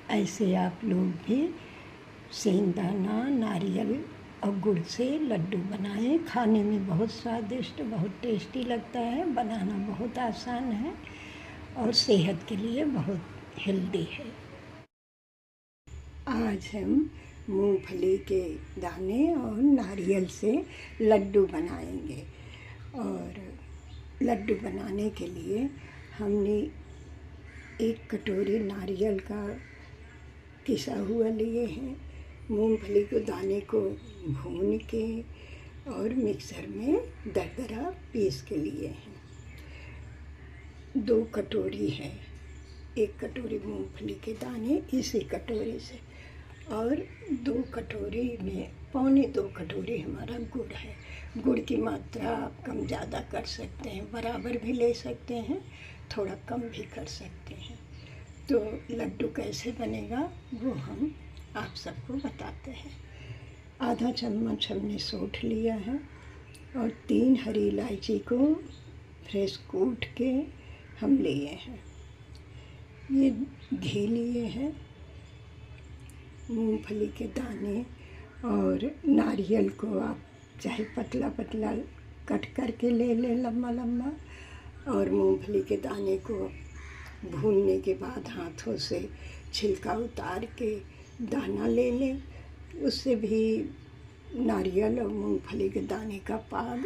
ऐसे आप लोग भी सेंधाना, नारियल और गुड़ से लड्डू बनाएं। खाने में बहुत स्वादिष्ट, बहुत टेस्टी लगता है। बनाना बहुत आसान है और सेहत के लिए बहुत हेल्दी है। आज हम मूंगफली के दाने और नारियल से लड्डू बनाएंगे। और लड्डू बनाने के लिए हमने 1 कटोरी नारियल का पिसा हुआ लिए हैं। मूंगफली के दाने को भून के और मिक्सर में दरदरा पीस के लिए हैं। 2 कटोरी है, 1 कटोरी मूंगफली के दाने इसी कटोरी से, और 2 कटोरी में 2.25 कटोरी हमारा गुड़ है। गुड़ की मात्रा आप कम ज़्यादा कर सकते हैं, बराबर भी ले सकते हैं, थोड़ा कम भी कर सकते हैं। तो लड्डू कैसे बनेगा वो हम आप सबको बताते हैं। आधा चम्मच हमने सौंठ लिया है और 3 हरी इलायची को फ्रेश कूट के हम लिए हैं। ये घी लिए हैं, मूंगफली के दाने और नारियल को आप चाहे पतला पतला कट करके ले लें, लम्बा लम्बा, और मूंगफली के दाने को भूनने के बाद हाथों से छिलका उतार के दाना ले लें। उससे भी नारियल और मूंगफली के दाने का पाग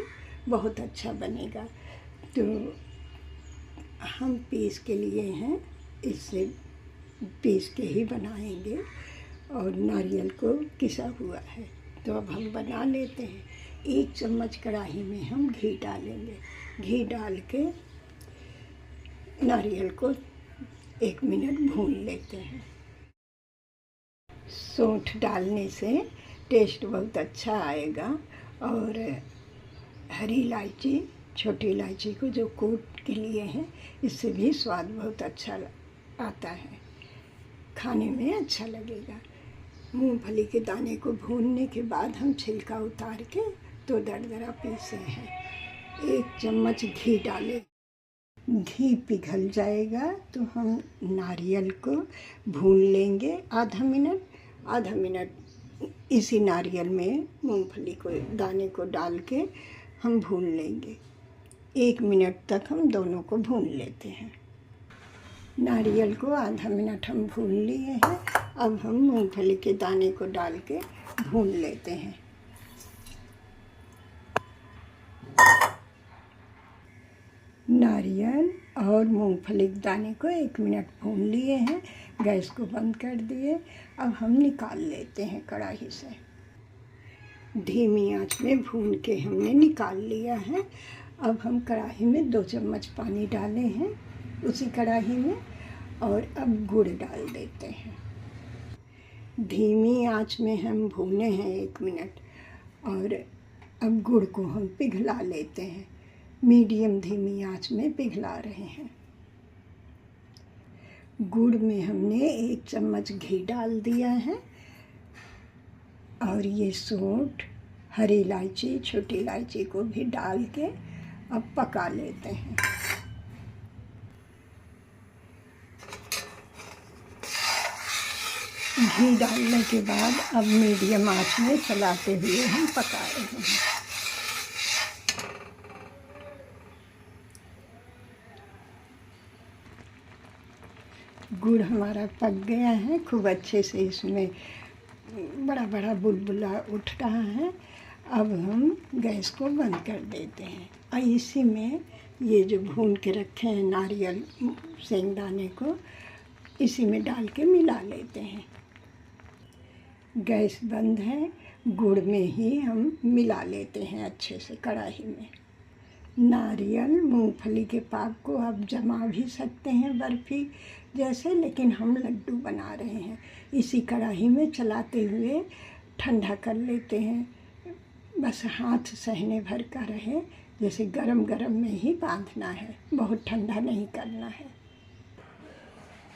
बहुत अच्छा बनेगा। तो हम पीस के लिए हैं, इससे पीस के ही बनाएंगे। और नारियल को किसा हुआ है, तो अब हम बना लेते हैं। 1 चम्मच कढ़ाई में हम घी डालेंगे। घी डाल के नारियल को 1 मिनट भून लेते हैं। सौंठ डालने से टेस्ट बहुत अच्छा आएगा। और हरी इलायची, छोटी इलायची को जो कूट के लिए हैं, इससे भी स्वाद बहुत अच्छा आता है, खाने में अच्छा लगेगा। मूंगफली के दाने को भूनने के बाद हम छिलका उतार के तो दरदरा पीसे हैं। 1 चम्मच घी डालें। घी पिघल जाएगा तो हम नारियल को भून लेंगे आधा मिनट इसी नारियल में मूंगफली को दाने को डाल के हम भून लेंगे। 1 मिनट तक हम दोनों को भून लेते हैं। नारियल को आधा मिनट हम भून लिए हैं। अब हम मूंगफली के दाने को डाल के भून लेते हैं। नारियल और मूंगफली के दाने को 1 मिनट भून लिए हैं। गैस को बंद कर दिए। अब हम निकाल लेते हैं कढ़ाई से। धीमी आंच में भून के हमने निकाल लिया है। अब हम कढ़ाई में 2 चम्मच पानी डाले हैं उसी कढ़ाई में, और अब गुड़ डाल देते हैं। धीमी आंच में हम भूने हैं 1 मिनट, और अब गुड़ को हम पिघला लेते हैं। मीडियम धीमी आंच में पिघला रहे हैं। गुड़ में हमने 1 चम्मच घी डाल दिया है, और ये सौंठ, हरी इलायची, छोटी इलायची को भी डाल के अब पका लेते हैं। घी डालने के बाद अब मीडियम आंच में चलाते हुए हम पका रहे हैं। गुड़ हमारा पक गया है खूब अच्छे से, इसमें बड़ा बड़ा बुलबुला उठ रहा है। अब हम गैस को बंद कर देते हैं और इसी में ये जो भून के रखे हैं नारियल सेंधाने को इसी में डाल के मिला लेते हैं। गैस बंद है, गुड़ में ही हम मिला लेते हैं अच्छे से कढ़ाई में। नारियल मूंगफली के पाक को आप जमा भी सकते हैं बर्फ़ी जैसे, लेकिन हम लड्डू बना रहे हैं। इसी कढ़ाई में चलाते हुए ठंडा कर लेते हैं। बस हाथ सहने भर का रहे, जैसे गरम गरम में ही बांधना है, बहुत ठंडा नहीं करना है।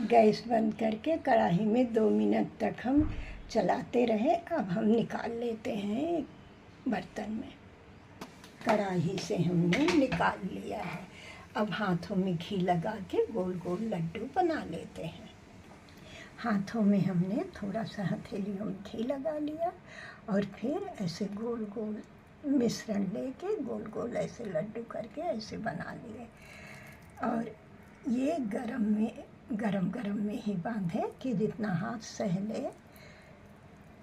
गैस बंद करके कढ़ाई में 2 मिनट तक हम चलाते रहे। अब हम निकाल लेते हैं एक बर्तन में। कढ़ाई से हमने निकाल लिया है। अब हाथों में घी लगा के गोल गोल लड्डू बना लेते हैं। हाथों में हमने थोड़ा सा हथेलियों में घी लगा लिया और फिर ऐसे गोल गोल मिश्रण लेके गोल गोल ऐसे लड्डू करके ऐसे बना लिए। और ये गरम गरम में ही बांधे कि जितना हाथ सह ले।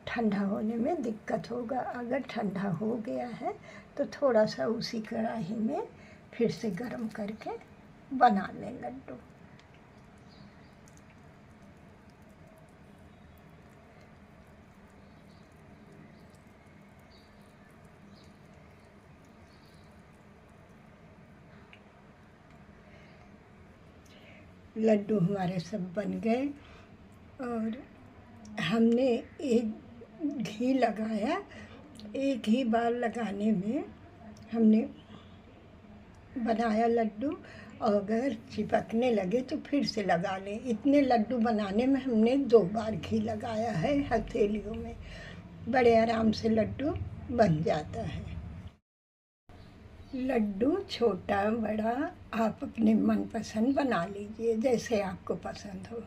ठंडा होने में दिक्कत होगा, अगर ठंडा हो गया है तो थोड़ा सा उसी कढ़ाई में फिर से गरम करके बना लें लड्डू। लड्डू हमारे सब बन गए और हमने एक घी लगाया। एक ही बार लगाने में हमने बनाया लड्डू, और अगर चिपकने लगे तो फिर से लगा लें। इतने लड्डू बनाने में हमने 2 बार घी लगाया है हथेलियों में। बड़े आराम से लड्डू बन जाता है। लड्डू छोटा बड़ा आप अपने मनपसंद बना लीजिए, जैसे आपको पसंद हो।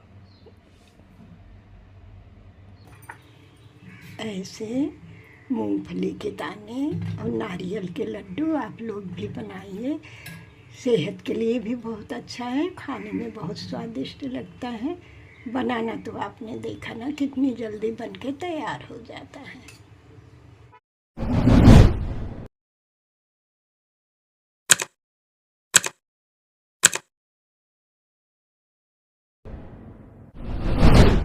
ऐसे मूंगफली के दाने और नारियल के लड्डू आप लोग भी बनाइए। सेहत के लिए भी बहुत अच्छा है, खाने में बहुत स्वादिष्ट लगता है। बनाना तो आपने देखा ना कितनी जल्दी बनके तैयार हो जाता है।